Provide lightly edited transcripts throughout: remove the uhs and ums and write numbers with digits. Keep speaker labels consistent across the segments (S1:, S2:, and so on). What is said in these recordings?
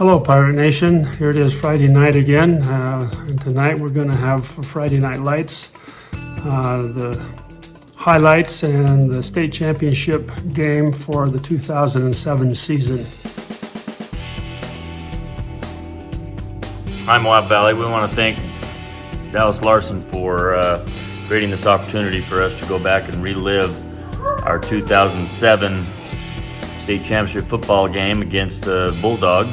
S1: Hello, Pirate Nation. Here it is Friday night again. And tonight we're going to have Friday Night Lights, the highlights and the state championship game for the 2007 season.
S2: Hi, Moapa Valley. We want to thank Dallas Larsen for creating this opportunity for us to go back and relive our 2007 state championship football game against the Bulldogs.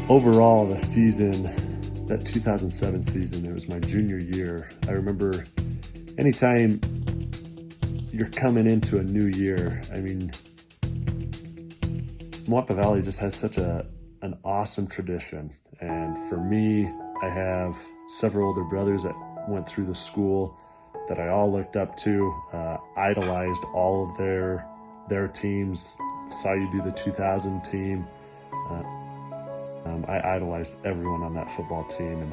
S3: Overall, the season, that 2007 season, it was my junior year. I remember anytime you're coming into a new year, I mean, Moapa Valley just has such an awesome tradition. And for me, I have several older brothers that went through the school that I all looked up to, idolized all of their teams, saw you do the 2000 team. I idolized everyone on that football team, and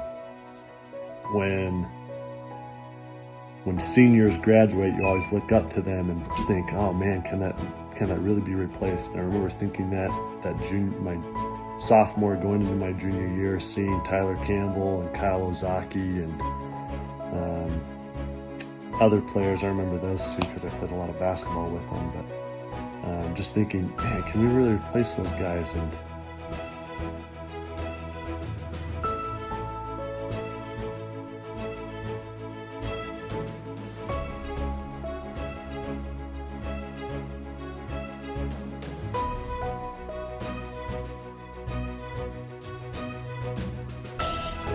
S3: when seniors graduate, you always look up to them and think, "Oh man, can that really be replaced?" And I remember thinking that my sophomore going into my junior year, seeing Tyler Campbell and Kyle Ozaki and other players. I remember those two because I played a lot of basketball with them. But just thinking, man, can we really replace those guys? And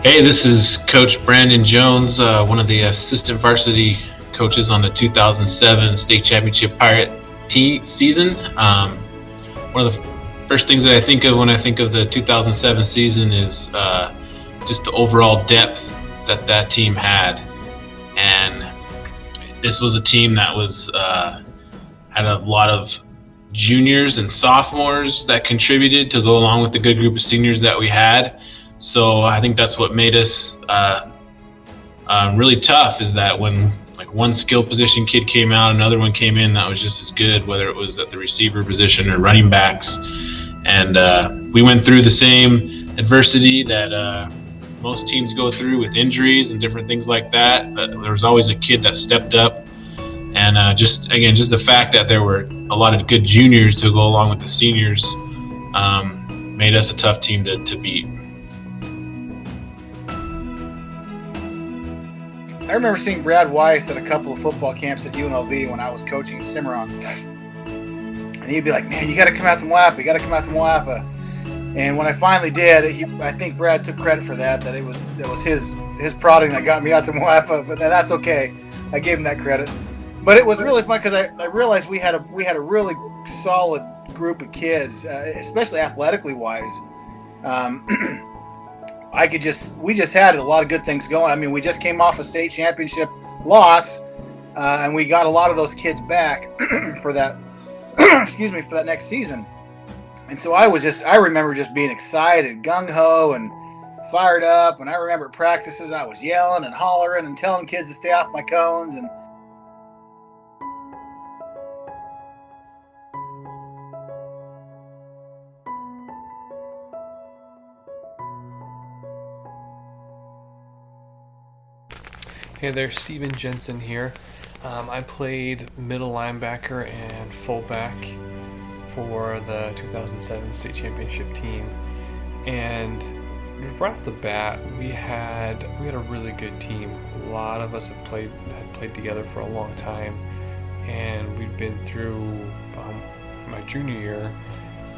S4: Hey, this is Coach Brandon Jones, one of the assistant varsity coaches on the 2007 state championship Pirate season. One of the first things that I think of when I think of the 2007 season is just the overall depth that team had. And this was a team that was had a lot of juniors and sophomores that contributed to go along with the good group of seniors that we had. So I think that's what made us really tough, is that when like one skill position kid came out, another one came in that was just as good, whether it was at the receiver position or running backs. And we went through the same adversity that most teams go through with injuries and different things like that. But there was always a kid that stepped up. And just the fact that there were a lot of good juniors to go along with the seniors made us a tough team to beat.
S5: I remember seeing Brad Weiss at a couple of football camps at UNLV when I was coaching Cimarron. And he'd be like, "Man, you got to come out to Moapa. You got to come out to Moapa." And when I finally did, I think Brad took credit for that it was his prodding that got me out to Moapa. But that's okay. I gave him that credit. But it was really fun because I realized we had a really solid group of kids, especially athletically wise. We just had a lot of good things going. I mean, we just came off a state championship loss, and we got a lot of those kids back for that, for that next season. And so I remember just being excited, gung-ho, and fired up. And I remember at practices, I was yelling and hollering and telling kids to stay off my cones. And
S6: Hey there, Jensen here. I played middle linebacker and fullback for the 2007 state championship team, and right off the bat, we had a really good team. A lot of us had played together for a long time, and we'd been through my junior year.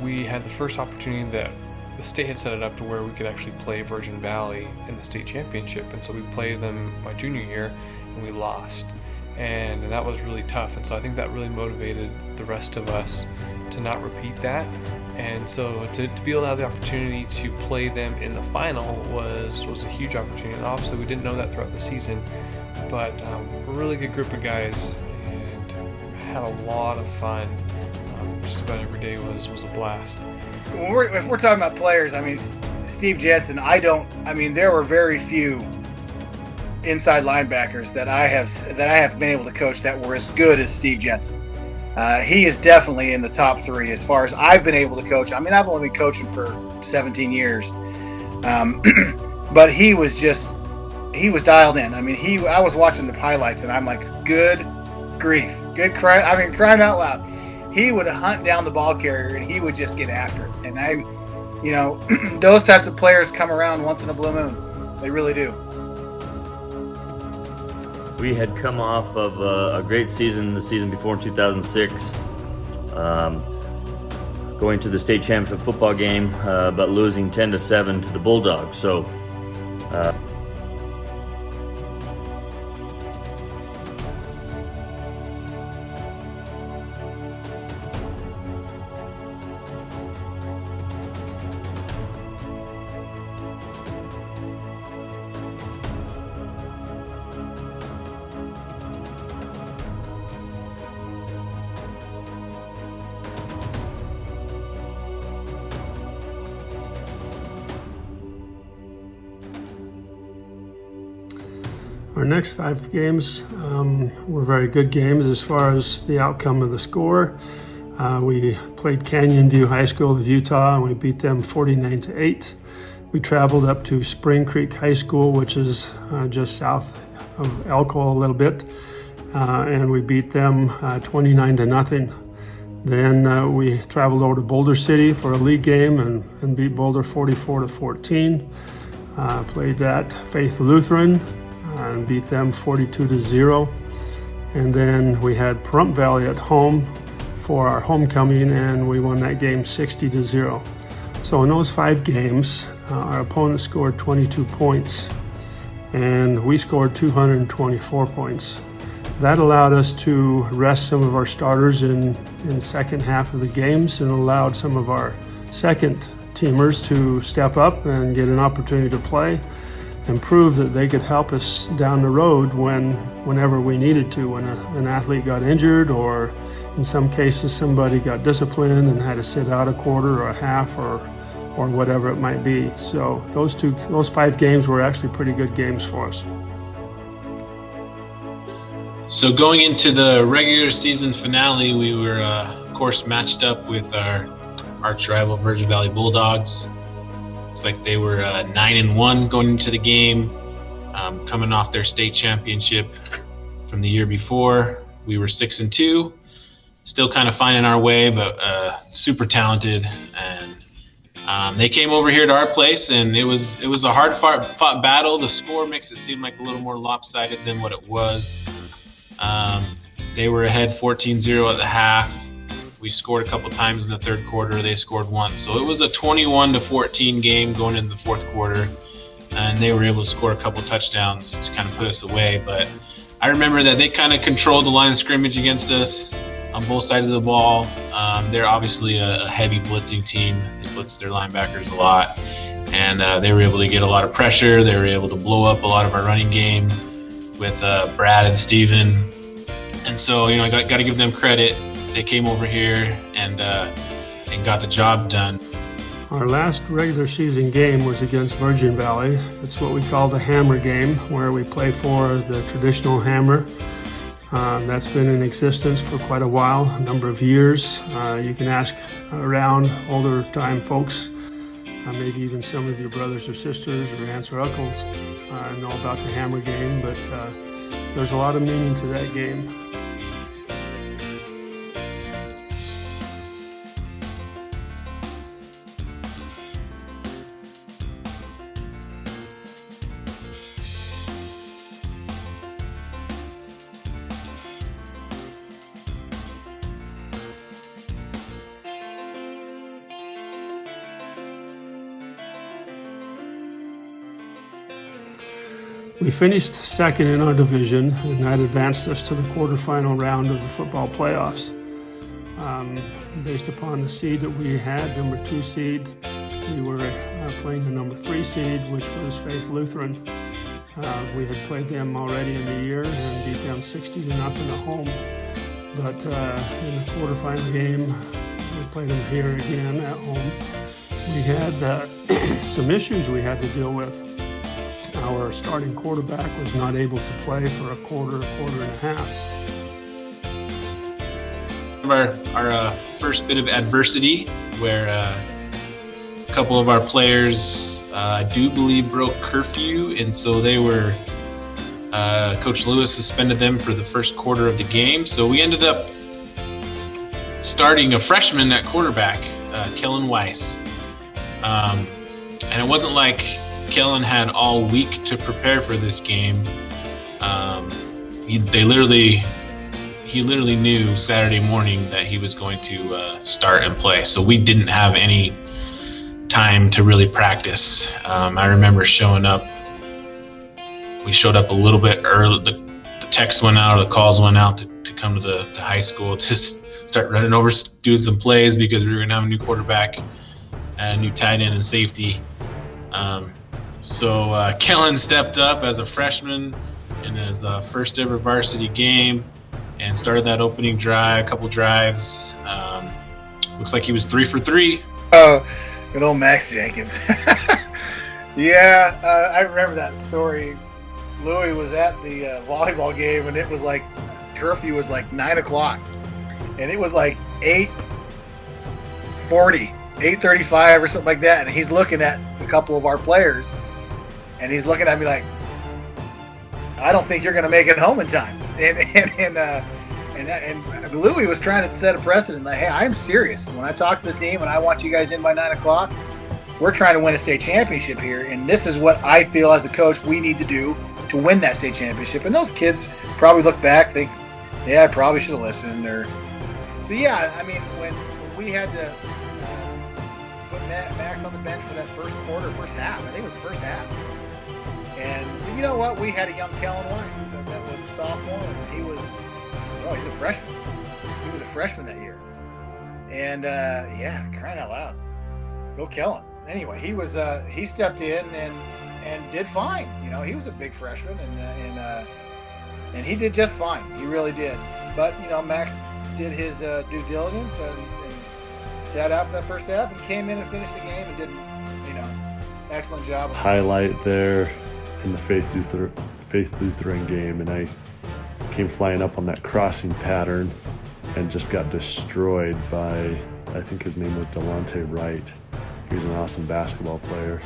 S6: We had the first opportunity that the state had set it up to where we could actually play Virgin Valley in the state championship, and so we played them my junior year and we lost. and that was really tough. And so I think that really motivated the rest of us to not repeat that. And so to be able to have the opportunity to play them in the final was a huge opportunity. And obviously we didn't know that throughout the season, but a really good group of guys and had a lot of fun. Just about every day was a blast.
S5: If we're talking about players, I mean, Steve Jensen, there were very few inside linebackers that I have been able to coach that were as good as Steve Jensen. He is definitely in the top 3 as far as I've been able to coach. I mean, I've only been coaching for 17 years, but he was dialed in. I mean, I was watching the highlights and I'm like, good grief, crying out loud. He would hunt down the ball carrier and he would just get after it. And those types of players come around once in a blue moon. They really do.
S2: We had come off of a great season the season before in 2006, going to the state championship football game, but losing 10-7 to the Bulldogs. So
S1: Our next 5 games were very good games as far as the outcome of the score. We played Canyon View High School of Utah and we beat them 49-8. We traveled up to Spring Creek High School, which is just south of Elko a little bit, and we beat them 29-0. Then we traveled over to Boulder City for a league game and beat Boulder 44-14. Played at Faith Lutheran and beat them 42-0. And then we had Pahrump Valley at home for our homecoming and we won that game 60-0. So in those 5 games, our opponent scored 22 points and we scored 224 points. That allowed us to rest some of our starters in second half of the games and allowed some of our second teamers to step up and get an opportunity to play and prove that they could help us down the road whenever we needed to, when an athlete got injured or in some cases somebody got disciplined and had to sit out a quarter or a half or whatever it might be. So those 5 games were actually pretty good games for us.
S4: So going into the regular season finale, we were, of course, matched up with our arch rival Virgin Valley Bulldogs. It's like they were 9-1 going into the game, coming off their state championship from the year before. We were 6-2, still kind of finding our way, but super talented. And they came over here to our place, and it was a hard fought battle. The score makes it seem like a little more lopsided than what it was. They were ahead 14-0 at the half. We scored a couple times in the third quarter. They scored once. So it was a 21-14 game going into the fourth quarter. And they were able to score a couple touchdowns to kind of put us away. But I remember that they kind of controlled the line of scrimmage against us on both sides of the ball. They're obviously a heavy blitzing team. They blitz their linebackers a lot. And they were able to get a lot of pressure. They were able to blow up a lot of our running game with Brad and Steven. And so, I got to give them credit. They came over here and got the job done.
S1: Our last regular season game was against Virgin Valley. It's what we call the Hammer game, where we play for the traditional hammer. That's been in existence for quite a while, a number of years. You can ask around older time folks, maybe even some of your brothers or sisters or aunts or uncles know about the Hammer game, but there's a lot of meaning to that game. We finished second in our division, and that advanced us to the quarterfinal round of the football playoffs. Based upon the seed that we had, number 2 seed, we were playing the number 3 seed, which was Faith Lutheran. We had played them already in the year and beat them 60-0 at home. But in the quarterfinal game, we played them here again at home. We had some issues we had to deal with. Our starting quarterback was not able to play for a quarter and a half.
S4: Our first bit of adversity where a couple of our players, I do believe, broke curfew, and so they were, Coach Lewis suspended them for the first quarter of the game. So we ended up starting a freshman at quarterback, Kellen Weiss. And it wasn't like Kellen had all week to prepare for this game. He literally knew Saturday morning that he was going to start and play. So we didn't have any time to really practice. I remember showing up. We showed up a little bit early. The text went out, the calls went out to come to the high school to start running over, doing some plays because we were going to have a new quarterback and a new tight end and safety. So Kellen stepped up as a freshman in his first ever varsity game and started that opening drive, a couple drives. Looks like he was 3 for 3.
S5: Oh, good old Max Jenkins. Yeah, I remember that story. Louis was at the volleyball game, and it was like curfew was like 9 o'clock, and it was like 8:40, 8:35 or something like that. And he's looking at a couple of our players, and he's looking at me like, "I don't think you're going to make it home in time." And Louis was trying to set a precedent. Like, hey, I'm serious. When I talk to the team and I want you guys in by 9 o'clock, we're trying to win a state championship here, and this is what I feel as a coach we need to do to win that state championship. And those kids probably look back, think, yeah, I probably should have listened. So yeah, I mean, when we had to put Max on the bench for that first half, I think it was the first half. And you know what? We had a young Kellen Weiss that was a sophomore, and he's a freshman. He was a freshman that year. And yeah, crying out loud, go Kellen. Anyway, he stepped in and did fine. You know, he was a big freshman, and he did just fine. He really did. But you know, Max did his due diligence and sat out for that first half and came in and finished the game and did, you know, excellent job.
S3: Highlight there in the Faith Lutheran game, and I came flying up on that crossing pattern and just got destroyed by, I think his name was Delonte Wright. He was an awesome basketball player.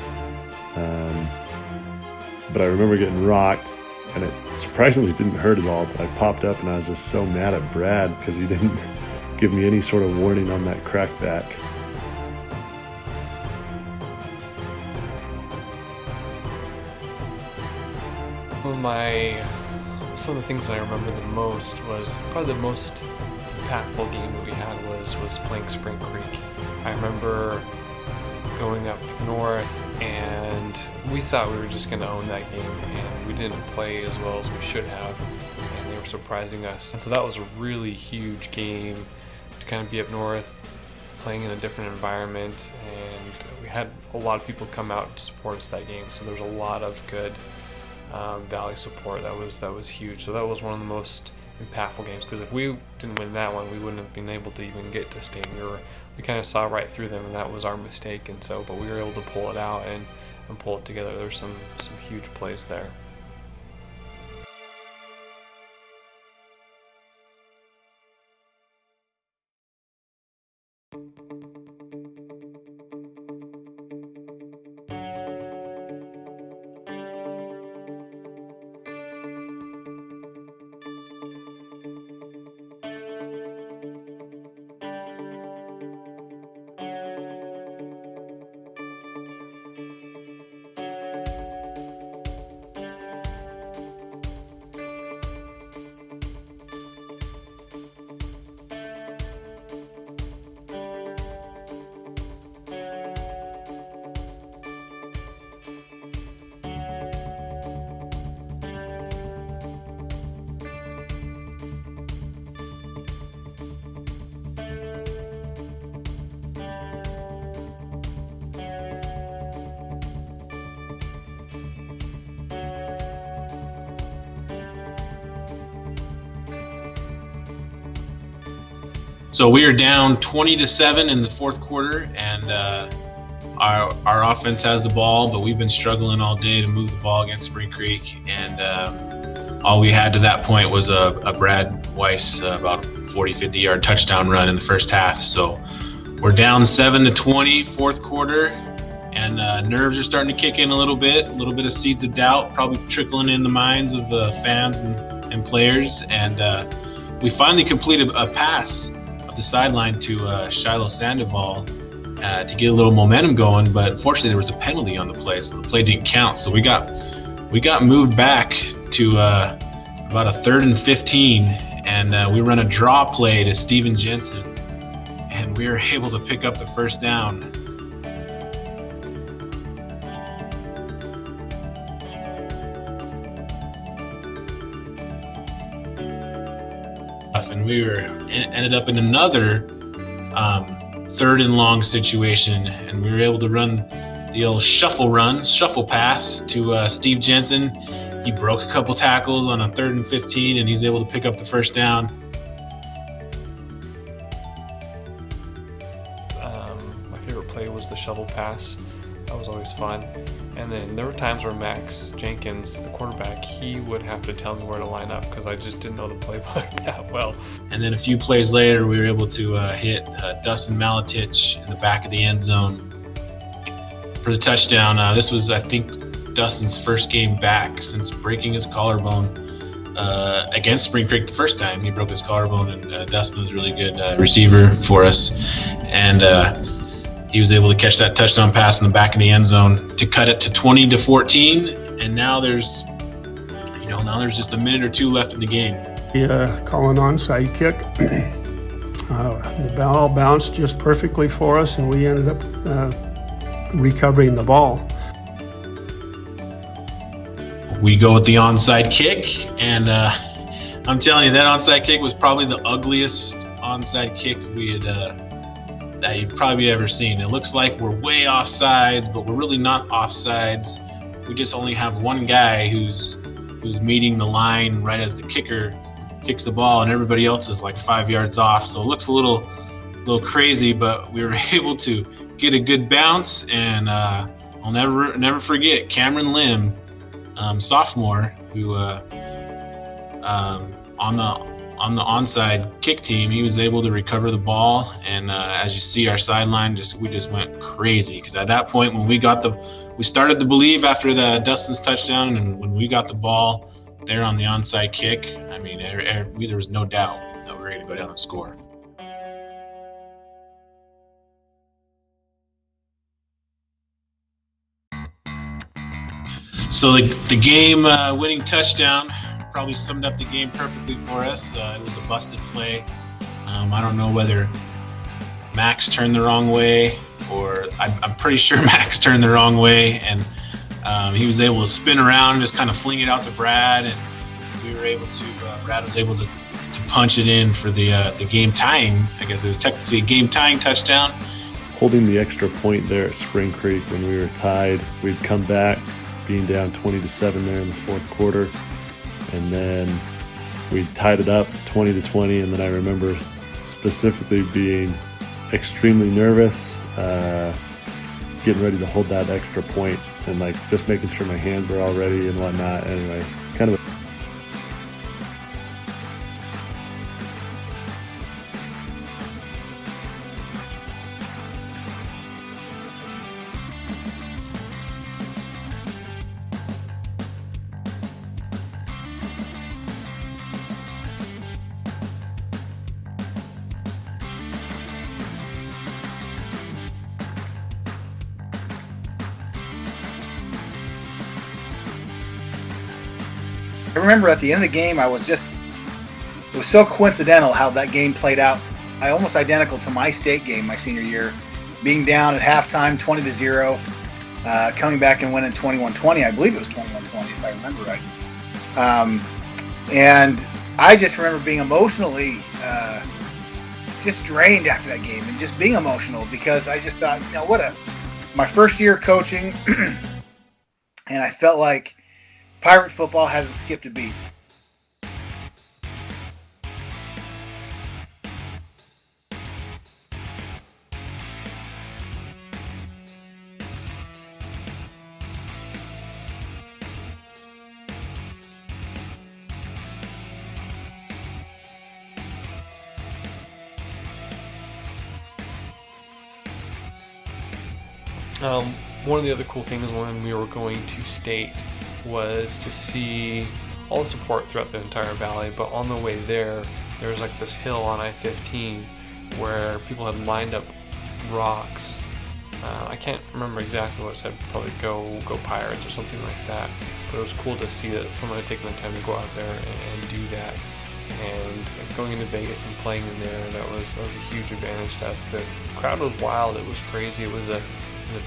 S3: But I remember getting rocked, and it surprisingly didn't hurt at all, but I popped up and I was just so mad at Brad because he didn't give me any sort of warning on that crackback.
S6: Some of the things that I remember the most was probably the most impactful game that we had was playing Spring Creek. I remember going up north, and we thought we were just going to own that game, and we didn't play as well as we should have, and they were surprising us. And so that was a really huge game to kind of be up north, playing in a different environment, and we had a lot of people come out to support us that game, so there was a lot of good Valley support. That was huge. So that was one of the most impactful games, because if we didn't win that one, we wouldn't have been able to even get to state. We kind of saw right through them, and that was our mistake. And so, but we were able to pull it out and pull it together. There's some huge plays there.
S4: So we are down 20-7 in the fourth quarter, and our offense has the ball, but we've been struggling all day to move the ball against Spring Creek, and all we had to that point was a Brad Weiss about 40-50 yard touchdown run in the first half. So we're down 7-20 fourth quarter, and nerves are starting to kick in a little bit of seeds of doubt probably trickling in the minds of fans and players, and we finally completed a pass up the sideline to Shiloh Sandoval to get a little momentum going, but unfortunately there was a penalty on the play, so the play didn't count. So we got moved back to about a 3rd and 15, and we run a draw play to Steven Jensen, and we were able to pick up the first down. And we ended up in another 3rd and long situation, and we were able to run the old shuffle pass to Steve Jensen. He broke a couple tackles on a 3rd and 15, and he's able to pick up the first down.
S6: My favorite play was the shovel pass. That was always fun. And then there were times where Max Jenkins, the quarterback, he would have to tell me where to line up because I just didn't know the playbook that well. And then a few plays later, we were able to hit Dustin Maletich in the back of the end zone for the touchdown. This was, I think, Dustin's first game back since breaking his collarbone against Spring Creek the first time. He broke his collarbone, and Dustin was a really good receiver for us. And he was able to catch that touchdown pass in the back of the end zone to cut it to 20-14. And now there's just a minute or two left in the game.
S1: Call an onside kick. The ball bounced just perfectly for us, and we ended up recovering the ball.
S4: We go with the onside kick, and I'm telling you, that onside kick was probably the ugliest onside kick that you'd probably ever seen. It looks like we're way offsides, but we're really not offsides. We just only have one guy who's meeting the line right as the kicker kicks the ball, and everybody else is like 5 yards off. So it looks a little crazy, but we were able to get a good bounce, and I'll never forget Cameron Lim, sophomore, who on the onside kick team, he was able to recover the ball, and as you see, our sideline we just went crazy, because at that point when we started to believe after the Dustin's touchdown, and when we got the ball there on the onside kick, I mean, there was no doubt that we were going to go down and score. So the game winning touchdown probably summed up the game perfectly for us. It was a busted play. I don't know whether Max turned the wrong way, or I'm pretty sure Max turned the wrong way, and he was able to spin around and just kind of fling it out to Brad, and Brad was able to punch it in for the game tying. I guess it was technically a game tying touchdown.
S3: Holding the extra point there at Spring Creek when we were tied, we'd come back being down 20-7 there in the fourth quarter, and then we tied it up 20-20, and then I remember specifically being extremely nervous, getting ready to hold that extra point, and like just making sure my hands were all ready and whatnot. Anyway, kind of
S5: I remember at the end of the game, it was so coincidental how that game played out. Almost identical to my state game my senior year, being down at halftime 20-0, coming back and winning 21-20. I believe it was 21-20 if I remember right. And I just remember being emotionally just drained after that game, and just being emotional because I just thought, my first year coaching, and I felt like Pirate football hasn't skipped a beat.
S6: One of the other cool things when we were going to state was to see all the support throughout the entire valley, but on the way there was like this hill on I-15 where people had lined up rocks. I can't remember exactly what it said, probably go Pirates or something like that, but it was cool to see that someone had taken the time to go out there and do that. And going into Vegas and playing in there, that was a huge advantage to us. The crowd was wild, it was crazy, it was a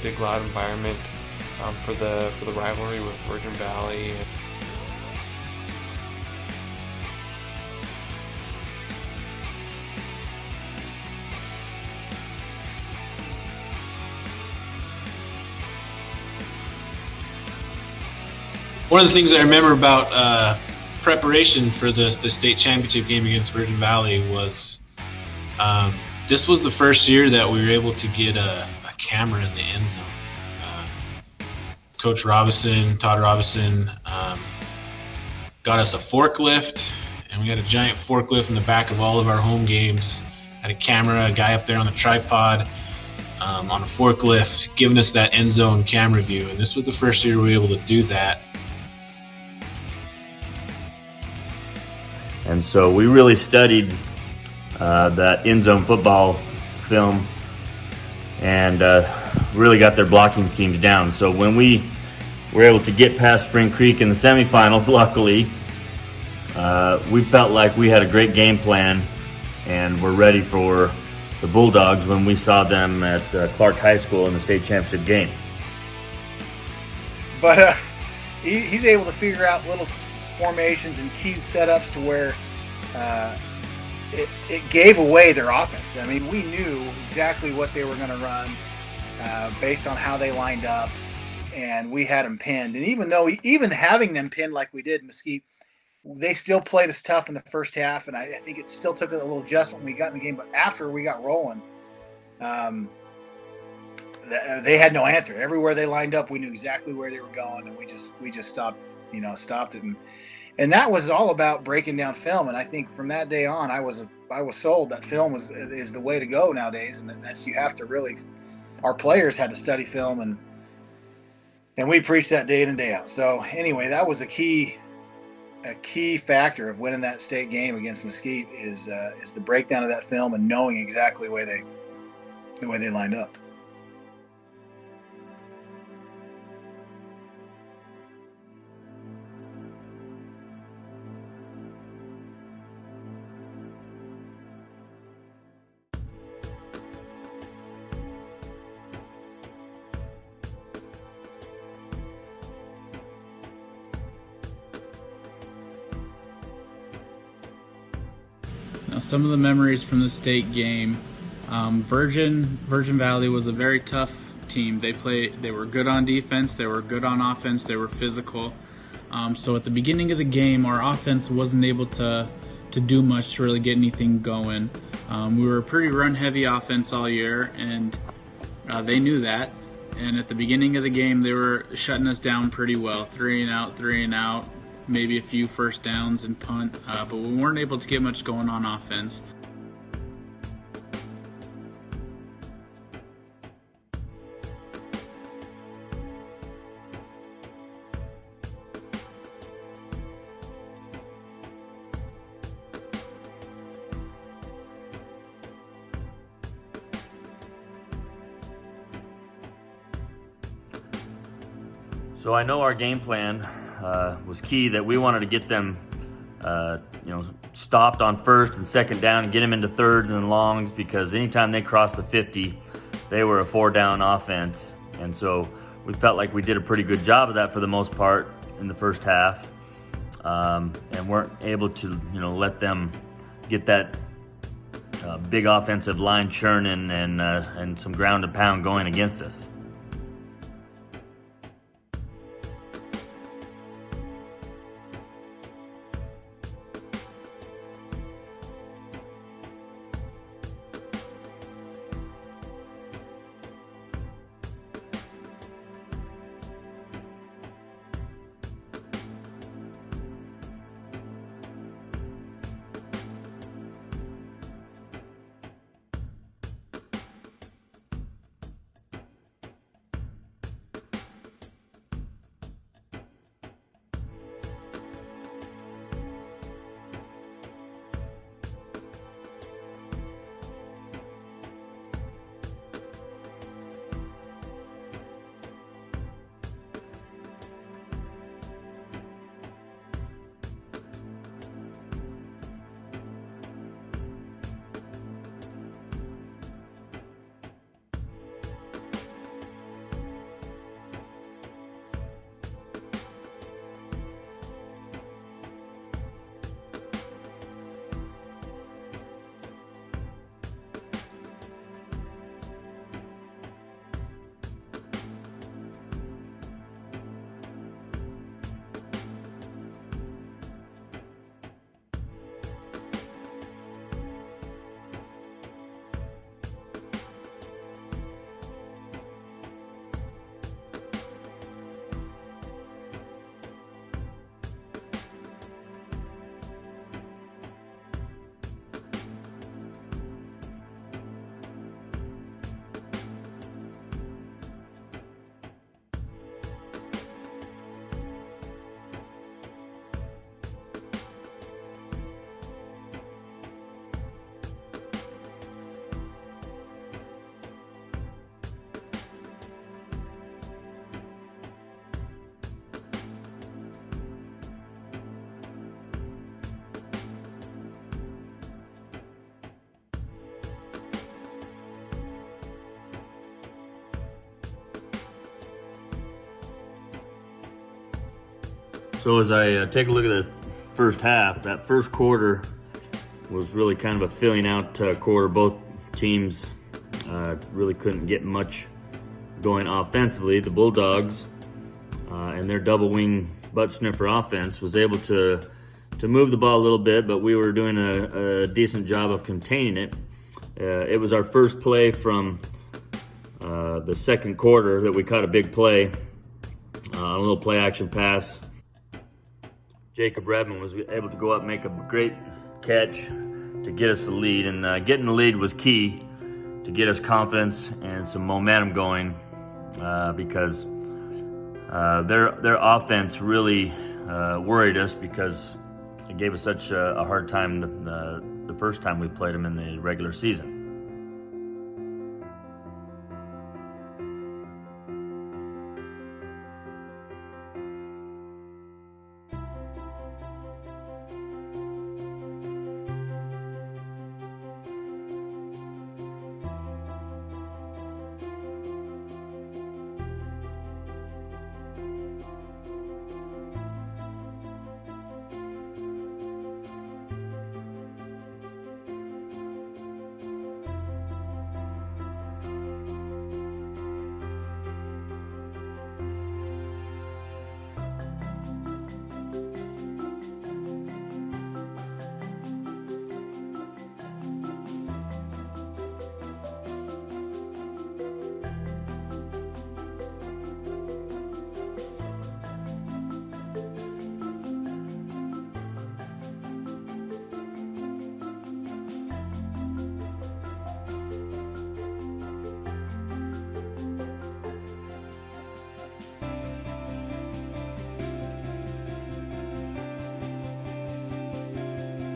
S6: big loud environment for the rivalry with Virgin Valley.
S4: One of the things I remember about preparation for the state championship game against Virgin Valley was this was the first year that we were able to get a camera in the end zone. Coach Todd Robinson, got us a forklift, and we had a giant forklift in the back of all of our home games. Had a camera, a guy up there on the tripod, on a forklift, giving us that end zone camera view. And this was the first year we were able to do that.
S2: And so we really studied that end zone football film and really got their blocking schemes down. So when we were able to get past Spring Creek in the semifinals, luckily, we felt like we had a great game plan and were ready for the Bulldogs when we saw them at Clark High School in the state championship game.
S5: But he's able to figure out little formations and key setups to where it gave away their offense. I mean, we knew exactly what they were going to run based on how they lined up, and we had them pinned. And even having them pinned like we did in Mesquite, they still played us tough in the first half, and I think it still took a little adjustment when we got in the game. But after we got rolling, they had no answer. Everywhere they lined up, we knew exactly where they were going, and we just stopped it. And that was all about breaking down film. And I think from that day on, I was sold that film is the way to go nowadays. And that's, you have to really, our players had to study film, and we preached that day in and day out. So anyway, that was a key factor of winning that state game against Mesquite is the breakdown of that film and knowing exactly the way they lined up.
S7: Now, some of the memories from the state game, Virgin Valley was a very tough team. They were good on defense, they were good on offense, they were physical. So at the beginning of the game, our offense wasn't able to do much to really get anything going. We were a pretty run-heavy offense all year, and they knew that. And at the beginning of the game, they were shutting us down pretty well, 3 and out. Maybe a few first downs and punt, but we weren't able to get much going on offense.
S2: So I know our game plan was key, that we wanted to get them stopped on first and second down and get them into thirds and longs, because anytime they crossed the 50, they were a 4-down offense. And so we felt like we did a pretty good job of that for the most part in the first half, and weren't able to let them get that big offensive line churning and some ground and pound going against us. So as I take a look at the first half, that first quarter was really kind of a filling out quarter. Both teams really couldn't get much going offensively. The Bulldogs and their double wing butt sniffer offense was able to move the ball a little bit, but we were doing a decent job of containing it. It was our first play from the second quarter that we caught a big play, a little play action pass. Jacob Redmond was able to go up and make a great catch to get us the lead, and getting the lead was key to get us confidence and some momentum going, because their offense really worried us because it gave us such a hard time the first time we played them in the regular season.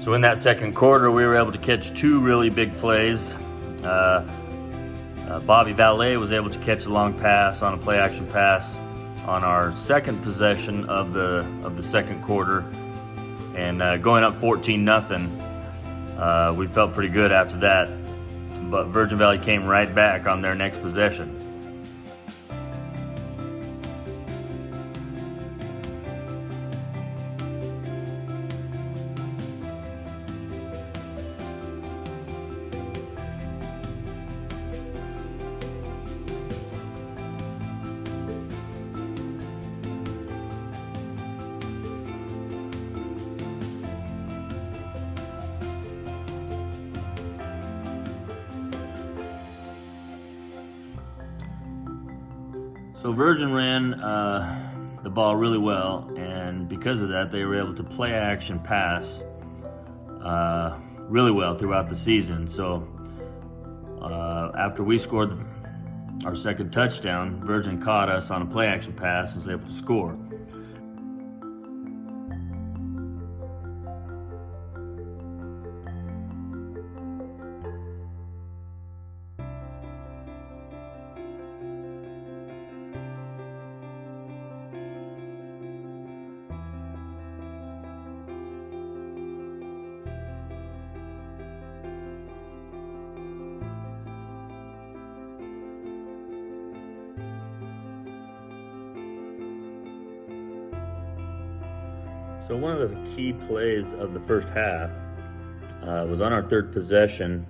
S2: So in that second quarter, we were able to catch two really big plays. Bobby Valet was able to catch a long pass on a play action pass on our second possession of the second quarter, and going up 14-0. We felt pretty good after that, but Virgin Valley came right back on their next possession. So Virgin ran the ball really well, and because of that, they were able to play action pass really well throughout the season. So after we scored our second touchdown, Virgin caught us on a play action pass and was able to score. So one of the key plays of the first half was on our third possession.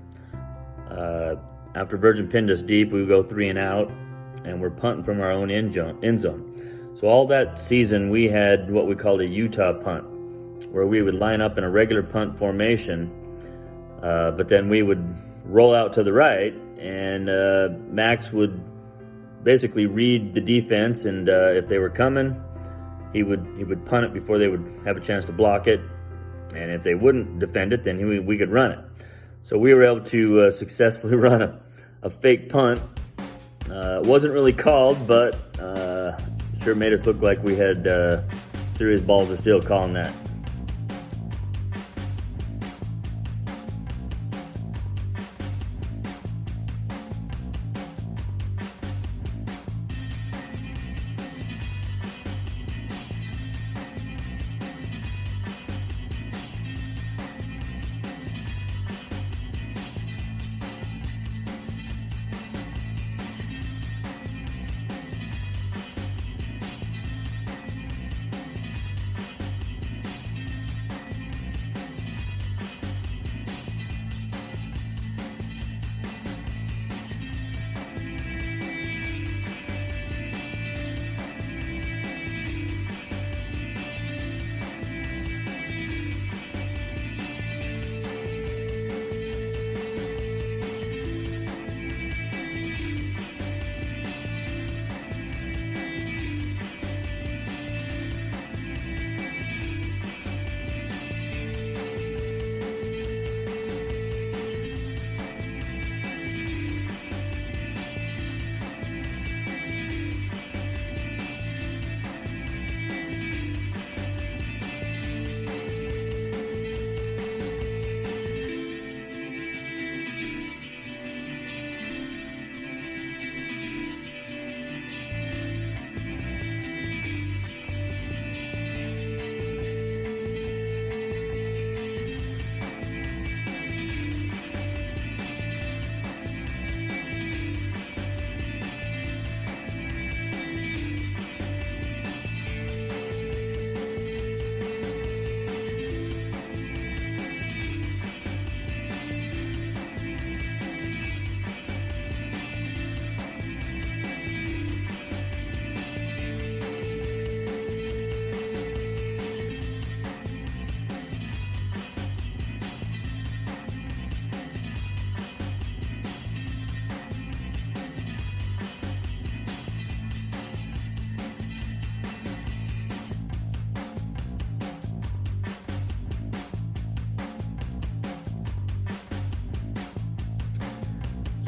S2: After Virgin pinned us deep, we would go 3 and out, and we're punting from our own end zone. So all that season, we had what we called a Utah punt, where we would line up in a regular punt formation, but then we would roll out to the right, and Max would basically read the defense, and if they were coming, he would punt it before they would have a chance to block it, and if they wouldn't defend it, then we could run it. So we were able to successfully run a fake punt. It wasn't really called, but sure made us look like we had serious balls of steel calling that.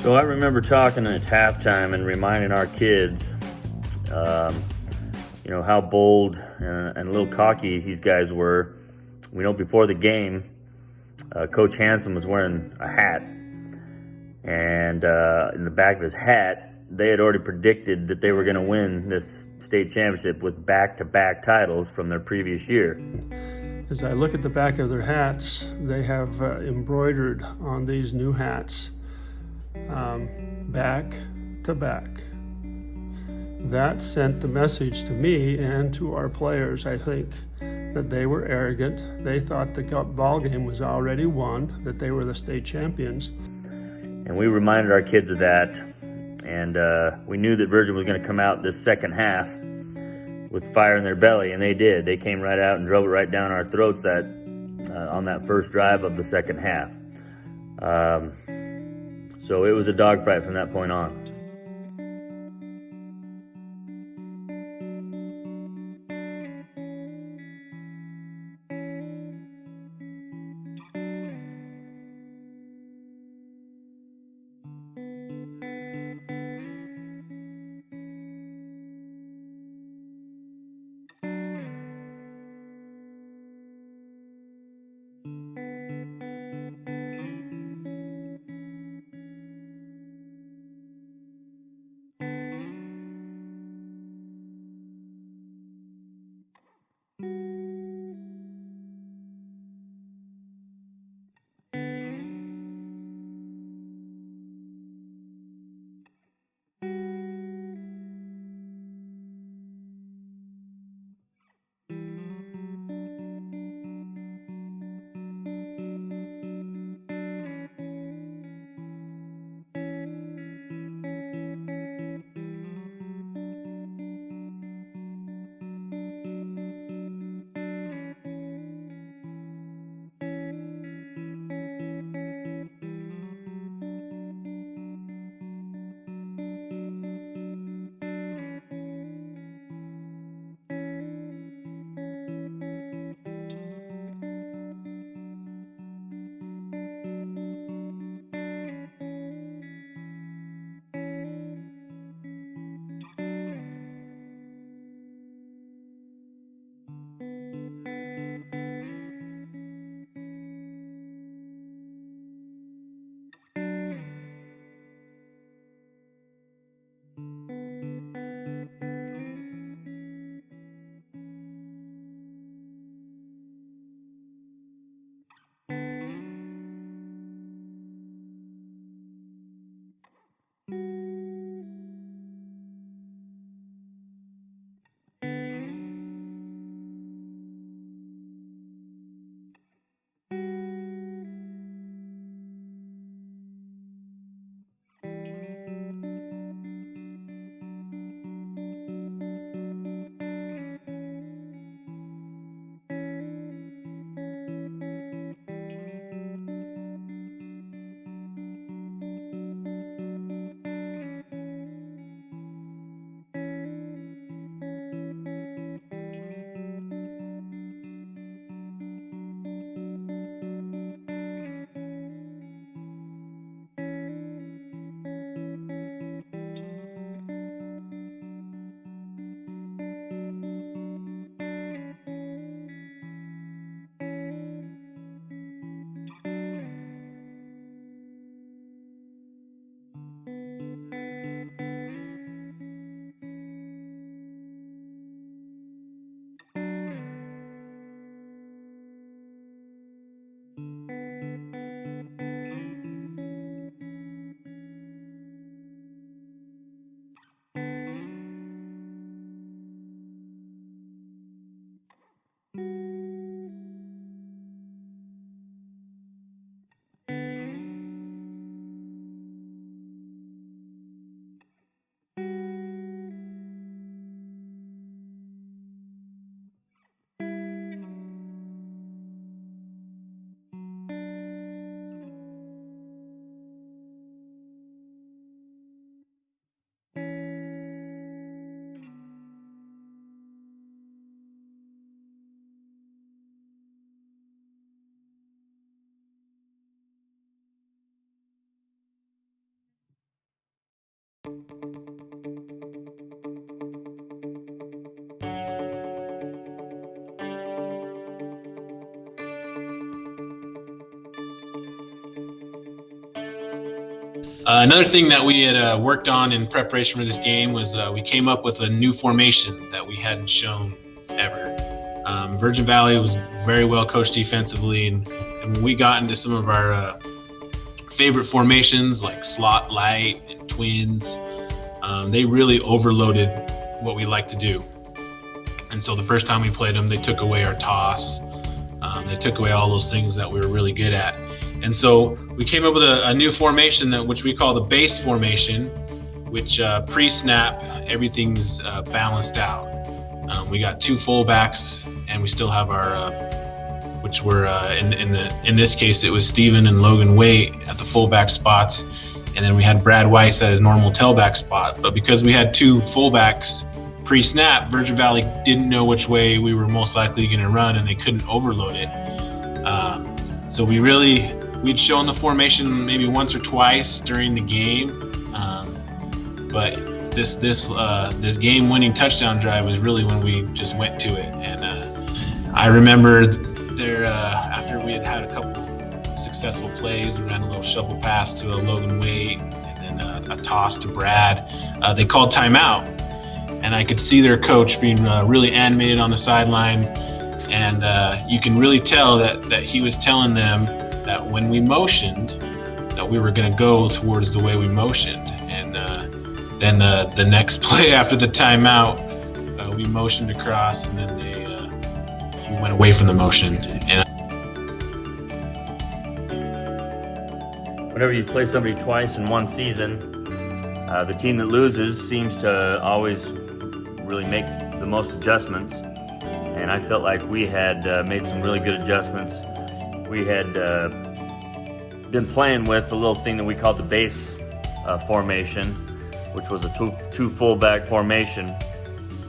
S2: So I remember talking at halftime and reminding our kids, how bold and a little cocky these guys were. We know before the game, Coach Hansen was wearing a hat, and in the back of his hat, they had already predicted that they were going to win this state championship with back-to-back titles from their previous year.
S1: As I look at the back of their hats, they have embroidered on these new hats, back to back. That sent the message to me and to our players, I think, that they were arrogant. They thought the ball game was already won, that they were the state champions.
S2: And we reminded our kids of that, and we knew that Virgin was going to come out this second half with fire in their belly, and they did. They came right out and drove it right down our throats on that first drive of the second half. So it was a dogfight from that point on.
S4: Another thing that we had worked on in preparation for this game was we came up with a new formation that we hadn't shown ever. Virgin Valley was very well coached defensively, and when we got into some of our favorite formations like slot light and twins, they really overloaded what we like to do. And so the first time we played them, they took away our toss. They took away all those things that we were really good at. And so we came up with a new formation which we call the base formation, which pre-snap, everything's balanced out. We got 2 fullbacks, and we still have our, which were in this case it was Steven and Logan Waite at the fullback spots, and then we had Brad Weiss at his normal tailback spot. But because we had 2 fullbacks pre-snap, Virgin Valley didn't know which way we were most likely going to run, and they couldn't overload it. So we'd shown the formation maybe once or twice during the game, but this game-winning touchdown drive was really when we just went to it. And I remember there after we had a couple successful plays, we ran a little shuffle pass to a Logan Waite and then a toss to Brad. They called timeout, and I could see their coach being really animated on the sideline, and you can really tell that he was telling them that when we motioned, that we were going to go towards the way we motioned. And then the next play after the timeout, we motioned across, and then we went away from the motion. And
S2: Whenever you play somebody twice in one season, the team that loses seems to always really make the most adjustments. And I felt like we had made some really good adjustments. We had been playing with a little thing that we called the base formation, which was a two fullback formation,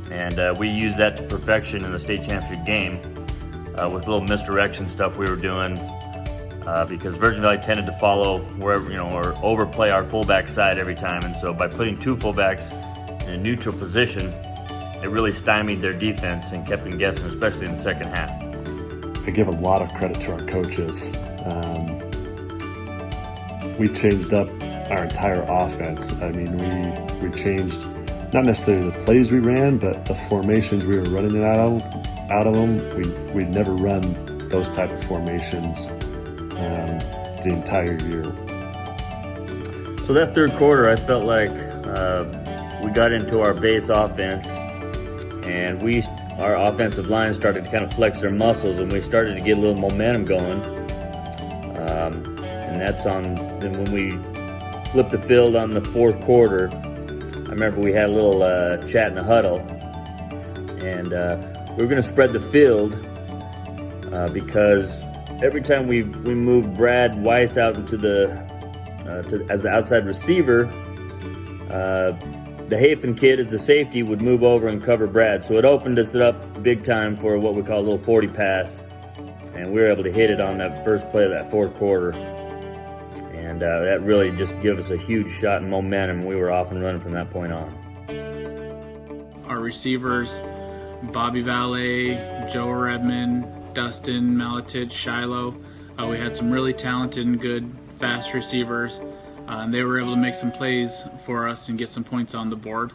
S2: and we used that to perfection in the state championship game with little misdirection stuff we were doing because Virgin Valley tended to follow wherever, or overplay our fullback side every time, and so by putting 2 fullbacks in a neutral position, it really stymied their defense and kept them guessing, especially in the second half.
S3: I give a lot of credit to our coaches. We changed up our entire offense. I mean, we changed not necessarily the plays we ran, but the formations we were running out of them. We'd never run those type of formations the entire year.
S2: So that third quarter, I felt like we got into our base offense, and our offensive line started to kind of flex their muscles, and we started to get a little momentum going. And that's then when we flipped the field on the fourth quarter, I remember we had a little chat in the huddle, and we were going to spread the field because every time we moved Brad Weiss out into as the outside receiver, the Hafen kid as the safety would move over and cover Brad. So it opened us up big time for what we call a little 40 pass. And we were able to hit it on that first play of that fourth quarter. And that really just gave us a huge shot in momentum. We were off and running from that point on.
S7: Our receivers, Bobby Valet, Joe Redmond, Dustin Maletich, Shiloh. We had some really talented and good fast receivers. And they were able to make some plays for us and get some points on the board.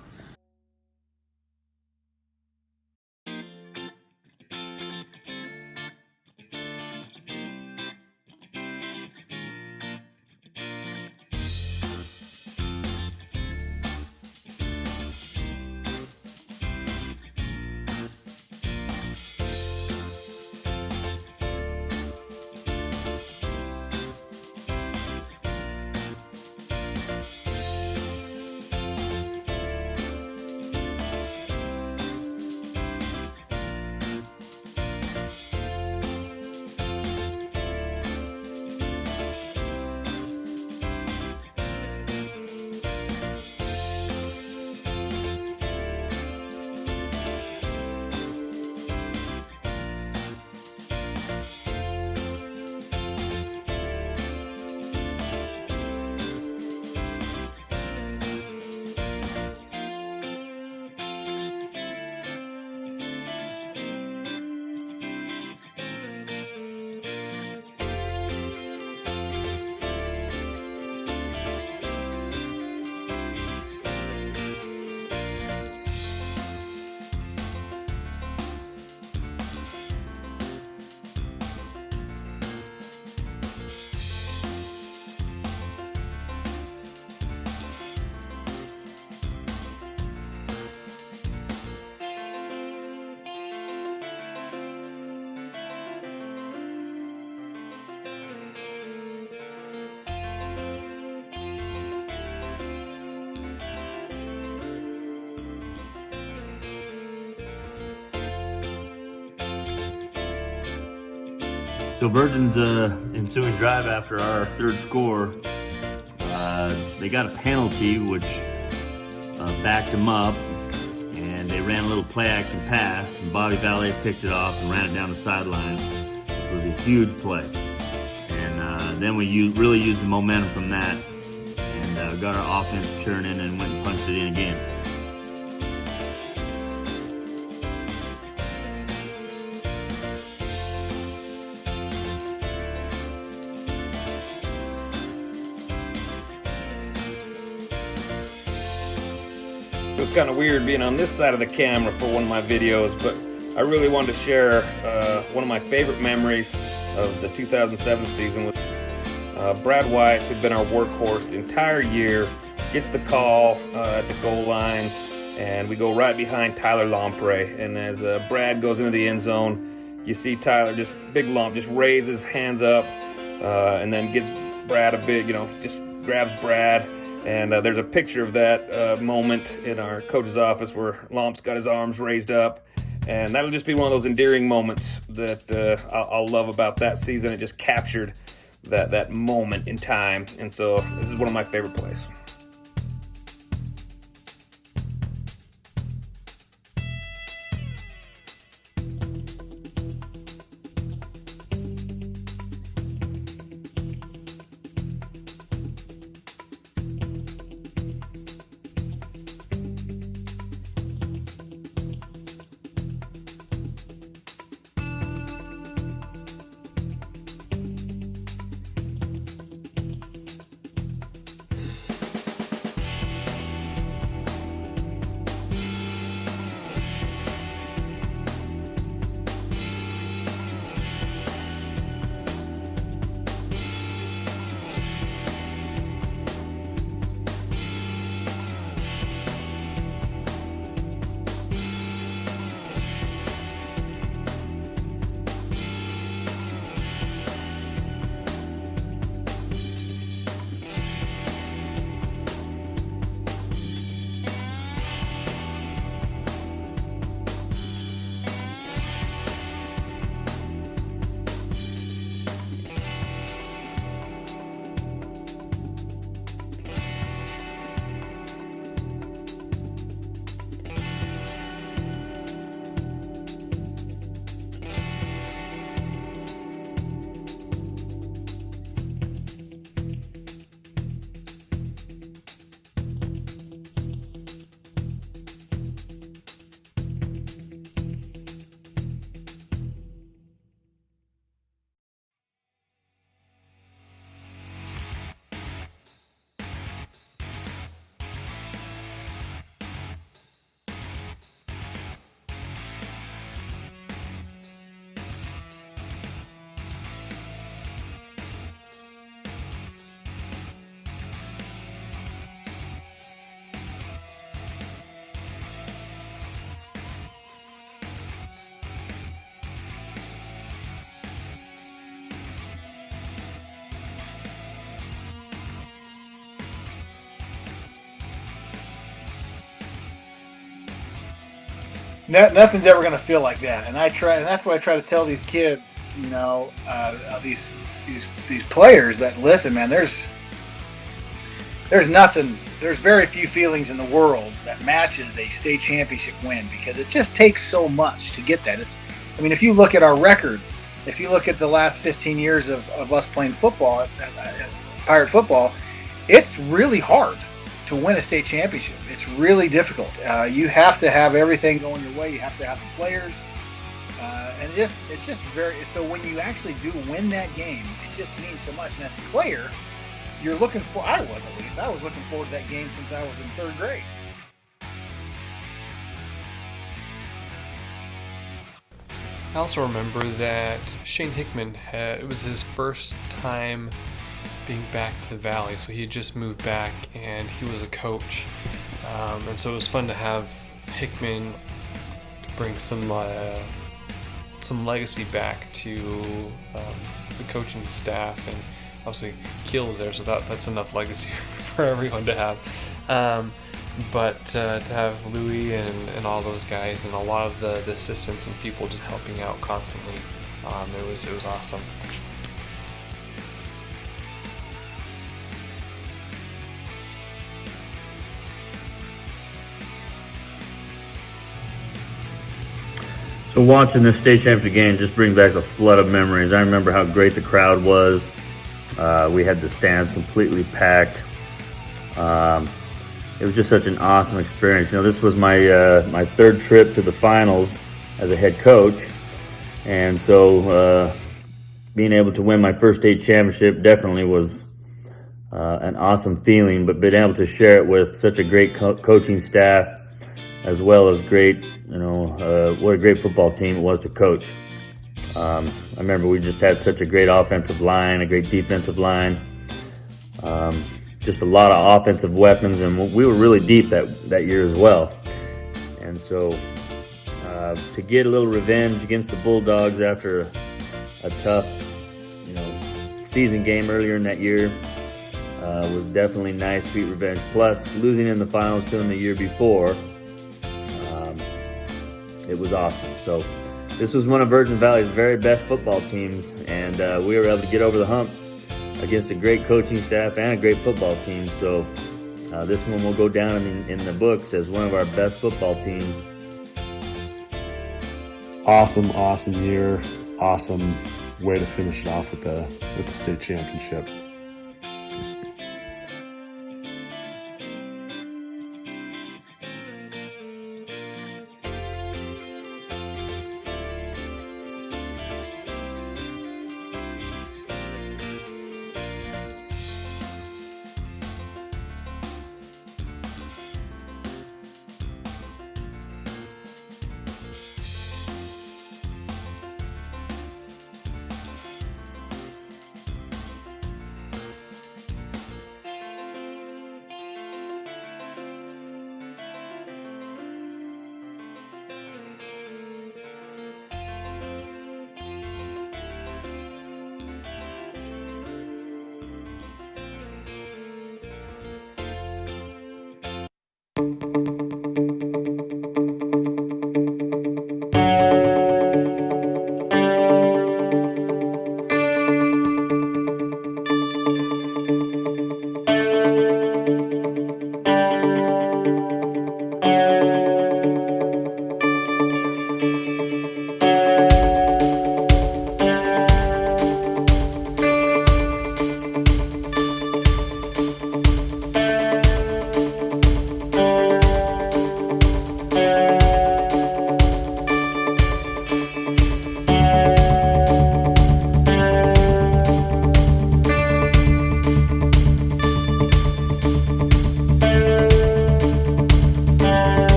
S2: So Virgin's ensuing drive after our third score, they got a penalty which backed them up, and they ran a little play action pass, and Bobby Valet picked it off and ran it down the sideline. It was a huge play. And then we really used the momentum from that and got our offense churning and went and punched it in again.
S8: It's kind of weird being on this side of the camera for one of my videos, but I really wanted to share one of my favorite memories of the 2007 season with Brad Weiss, who'd been our workhorse the entire year, gets the call at the goal line, and we go right behind Tyler Lamprey. And as Brad goes into the end zone, you see Tyler, just big lump, just raise his hands up and then gives Brad a big, just grabs Brad. And there's a picture of that moment in our coach's office where Lump's got his arms raised up. And that'll just be one of those endearing moments that I'll love about that season. It just captured that moment in time. And so this is one of my favorite plays.
S5: Nothing's ever going to feel like that, and that's what I try to tell these kids. These players that listen, man. There's nothing. There's very few feelings in the world that matches a state championship win, because it just takes so much to get that. If you look at our record, if you look at the last 15 years of us playing football at Pirate football, it's really hard to win a state championship. It's really difficult. You have to have everything going your way. You have to have the players, and it's just very. So when you actually do win that game, it just means so much. And as a player, you're looking for. I was looking forward to that game since I was in third grade.
S6: I also remember that Shane Hickman it was his first time being back to the Valley, so he had just moved back and he was a coach, and so it was fun to have Hickman to bring some legacy back to the coaching staff, and obviously Keel was there, so that's enough legacy for everyone to have. But to have Louis and all those guys and a lot of the assistants and people just helping out constantly It was awesome.
S2: So watching this state championship game just brings back a flood of memories. I remember how great the crowd was. We had the stands completely packed. It was just such an awesome experience. You know, this was my my third trip to the finals as a head coach, and so being able to win my first state championship definitely was an awesome feeling. But being able to share it with such a great coaching staff, as well as great, what a great football team it was to coach. I remember we just had such a great offensive line, a great defensive line, just a lot of offensive weapons, and we were really deep that year as well. And so to get a little revenge against the Bulldogs after a tough, season game earlier in that year was definitely nice, sweet revenge. Plus, losing in the finals to them the year before, it was awesome. So this was one of Virgin Valley's very best football teams, and we were able to get over the hump against a great coaching staff and a great football team. So this one will go down in the books as one of our best football teams.
S3: Awesome year. Awesome way to finish it off with the state championship.